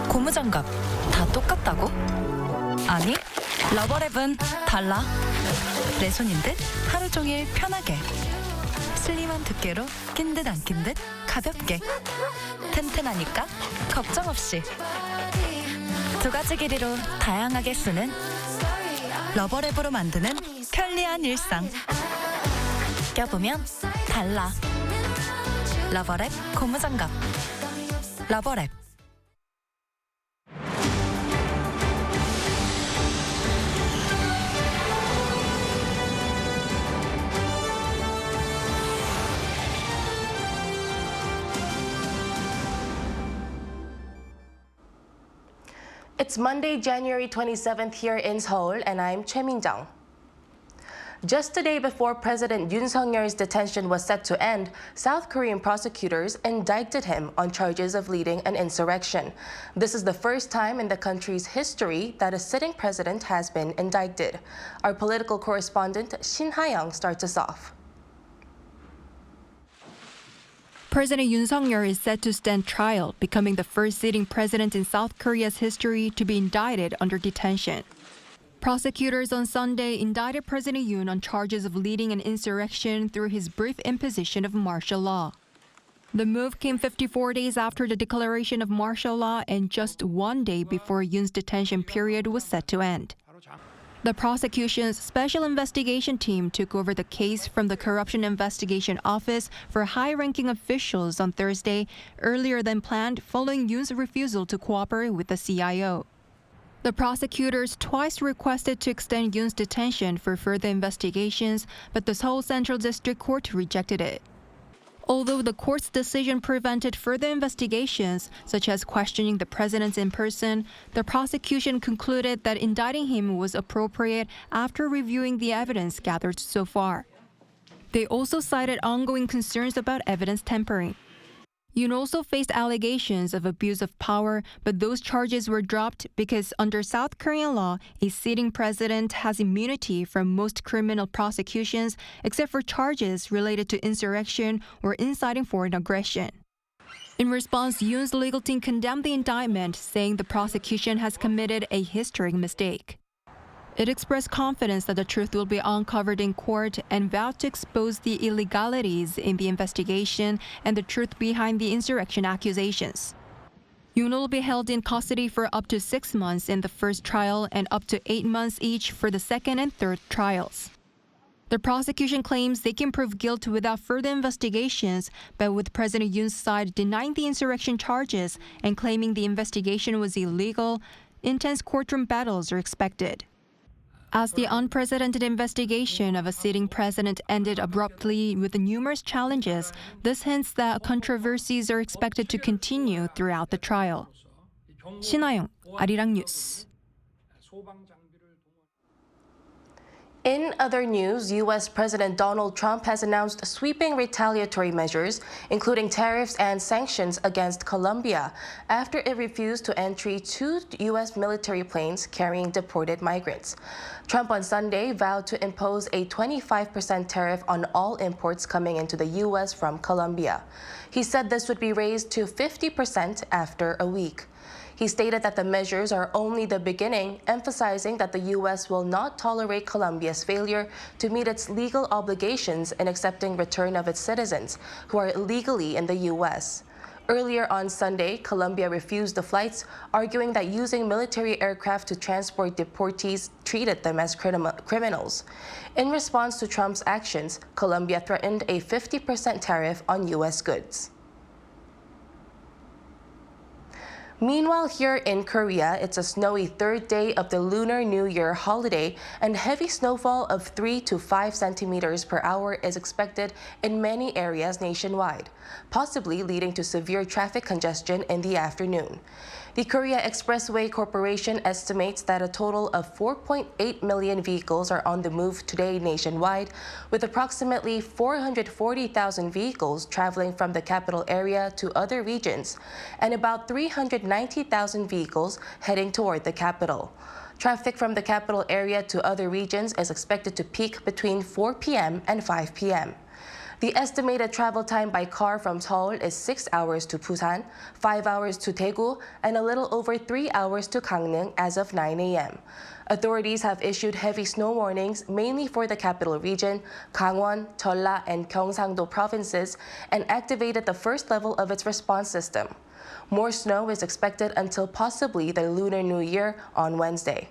고무장갑 다 똑같다고? 아니, 러버랩은 달라. 내 손인 듯 하루 종일 편하게. 슬림한 두께로 낀 듯 안 낀 듯 가볍게. 튼튼하니까 걱정 없이. 두 가지 길이로 다양하게 쓰는 러버랩으로 만드는 편리한 일상. 껴보면 달라. 러버랩 고무장갑. 러버랩. It's Monday, January 27th here in Seoul, and I'm Choi Min-jung. Just a day before President Yoon Suk-yeol's detention was set to end, South Korean prosecutors indicted him on charges of leading an insurrection. This is the first time in the country's history that a sitting president has been indicted. Our political correspondent Shin Ha-young starts us off. President Yoon Suk-yeol is set to stand trial, becoming the first sitting president in South Korea's history to be indicted under detention. Prosecutors on Sunday indicted President Yoon on charges of leading an insurrection through his brief imposition of martial law. The move came 54 days after the declaration of martial law and just 1 day before Yoon's detention period was set to end. The prosecution's special investigation team took over the case from the Corruption Investigation Office for high-ranking officials on Thursday, earlier than planned following Yoon's refusal to cooperate with the CIO. The prosecutors twice requested to extend Yoon's detention for further investigations, but the Seoul Central District Court rejected it. Although the court's decision prevented further investigations, such as questioning the president in person, the prosecution concluded that indicting him was appropriate after reviewing the evidence gathered so far. They also cited ongoing concerns about evidence tampering. Yoon also faced allegations of abuse of power, but those charges were dropped because under South Korean law, a sitting president has immunity from most criminal prosecutions except for charges related to insurrection or inciting foreign aggression. In response, Yoon's legal team condemned the indictment, saying the prosecution has committed a historic mistake. It expressed confidence that the truth will be uncovered in court and vowed to expose the illegalities in the investigation and the truth behind the insurrection accusations. Yoon will be held in custody for up to 6 months in the first trial and up to 8 months each for the second and third trials. The prosecution claims they can prove guilt without further investigations, but with President Yoon's side denying the insurrection charges and claiming the investigation was illegal, intense courtroom battles are expected. As the unprecedented investigation of a sitting president ended abruptly with numerous challenges, this hints that controversies are expected to continue throughout the trial. Shin Ha-young, Arirang News. In other news, U.S. President Donald Trump has announced sweeping retaliatory measures, including tariffs and sanctions against Colombia, after it refused to entry 2 U.S. military planes carrying deported migrants. Trump on Sunday vowed to impose a 25% tariff on all imports coming into the U.S. from Colombia. He said this would be raised to 50% after a week. He stated that the measures are only the beginning, emphasizing that the U.S. will not tolerate Colombia's failure to meet its legal obligations in accepting return of its citizens who are illegally in the U.S. Earlier on Sunday, Colombia refused the flights, arguing that using military aircraft to transport deportees treated them as criminals. In response to Trump's actions, Colombia threatened a 50% tariff on U.S. goods. Meanwhile, here in Korea, it's a snowy third day of the Lunar New Year holiday, and heavy snowfall of 3 to 5 centimeters per hour is expected in many areas nationwide, possibly leading to severe traffic congestion in the afternoon. The Korea Expressway Corporation estimates that a total of 4.8 million vehicles are on the move today nationwide, with approximately 440,000 vehicles traveling from the capital area to other regions, and about 390,000 vehicles heading toward the capital. Traffic from the capital area to other regions is expected to peak between 4 p.m. and 5 p.m. The estimated travel time by car from Seoul is 6 hours to Busan, 5 hours to Daegu, and a little over 3 hours to Gangneung as of 9 a.m. Authorities have issued heavy snow warnings mainly for the capital region, Gangwon, Jeolla, and Gyeongsangdo provinces, and activated the first level of its response system. More snow is expected until possibly the Lunar New Year on Wednesday.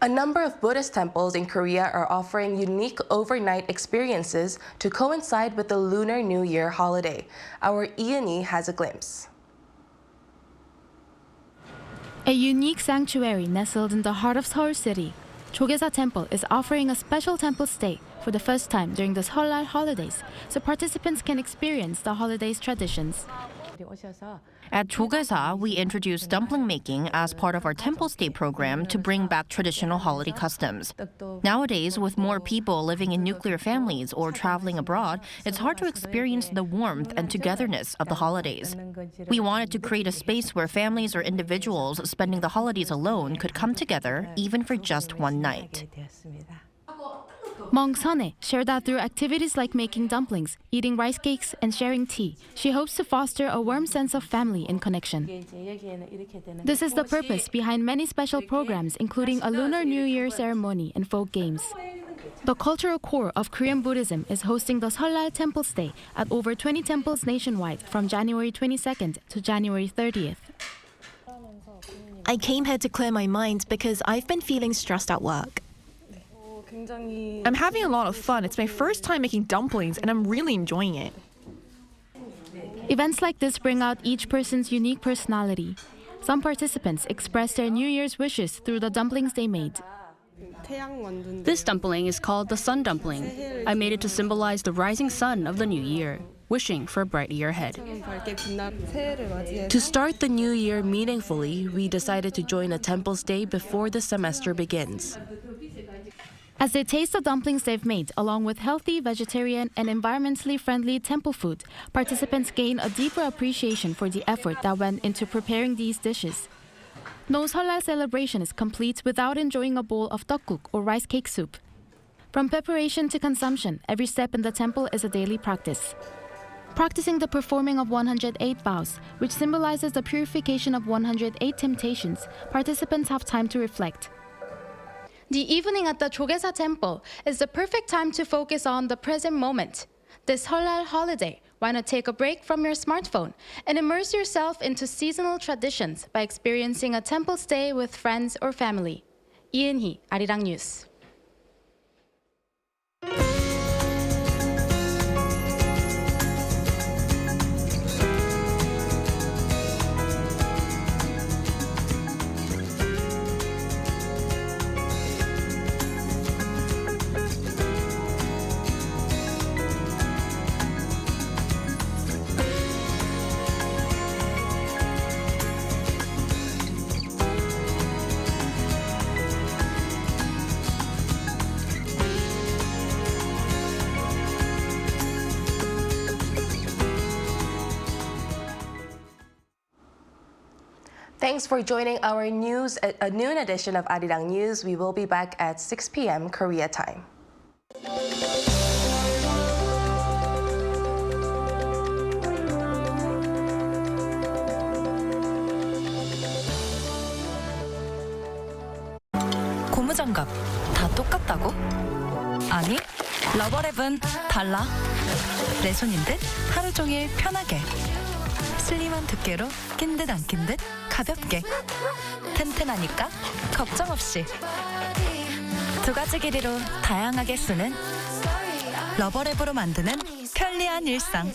A number of Buddhist temples in Korea are offering unique overnight experiences to coincide with the Lunar New Year holiday. Our Yoon has a glimpse. A unique sanctuary nestled in the heart of Seoul City, Jogesa Temple is offering a special temple stay for the first time during the Seollal holidays, so participants can experience the holiday's traditions. At Jogesa, we introduced dumpling making as part of our Temple Stay program to bring back traditional holiday customs. Nowadays, with more people living in nuclear families or traveling abroad, it's hard to experience the warmth and togetherness of the holidays. We wanted to create a space where families or individuals spending the holidays alone could come together, even for just one night. Monk Sane shared that through activities like making dumplings, eating rice cakes, and sharing tea, she hopes to foster a warm sense of family and connection. This is the purpose behind many special programs, including a Lunar New Year ceremony and folk games. The cultural core of Korean Buddhism is hosting the Seollal Temple Stay at over 20 temples nationwide from January 22nd to January 30th. I came here to clear my mind because I've been feeling stressed at work. I'm having a lot of fun. It's my first time making dumplings and I'm really enjoying it. Events like this bring out each person's unique personality. Some participants express their New Year's wishes through the dumplings they made. This dumpling is called the sun dumpling. I made it to symbolize the rising sun of the new year, wishing for a bright year ahead. To start the new year meaningfully, we decided to join a temple stay before the semester begins. As they taste the dumplings they've made, along with healthy, vegetarian, and environmentally friendly temple food, participants gain a deeper appreciation for the effort that went into preparing these dishes. No Seollal celebration is complete without enjoying a bowl of tteokguk or rice cake soup. From preparation to consumption, every step in the temple is a daily practice. Practicing the performing of 108 vows, which symbolizes the purification of 108 temptations, participants have time to reflect. The evening at the Jogesa Temple is the perfect time to focus on the present moment. This Seollal holiday, why not take a break from your smartphone and immerse yourself into seasonal traditions by experiencing a temple stay with friends or family. Yoon, Arirang News. Thanks for joining our news, a noon edition of Arirang News. We will be back at 6 p.m. Korea time. 고무장갑 다 똑같다고? 아니, 러버랩은 달라. 내 손인 듯 하루 종일 편하게. 슬림한 두께로 낀 듯 안 낀 듯 가볍게. 튼튼하니까 걱정 없이. 두 가지 길이로 다양하게 쓰는 러버랩으로 만드는 편리한 일상.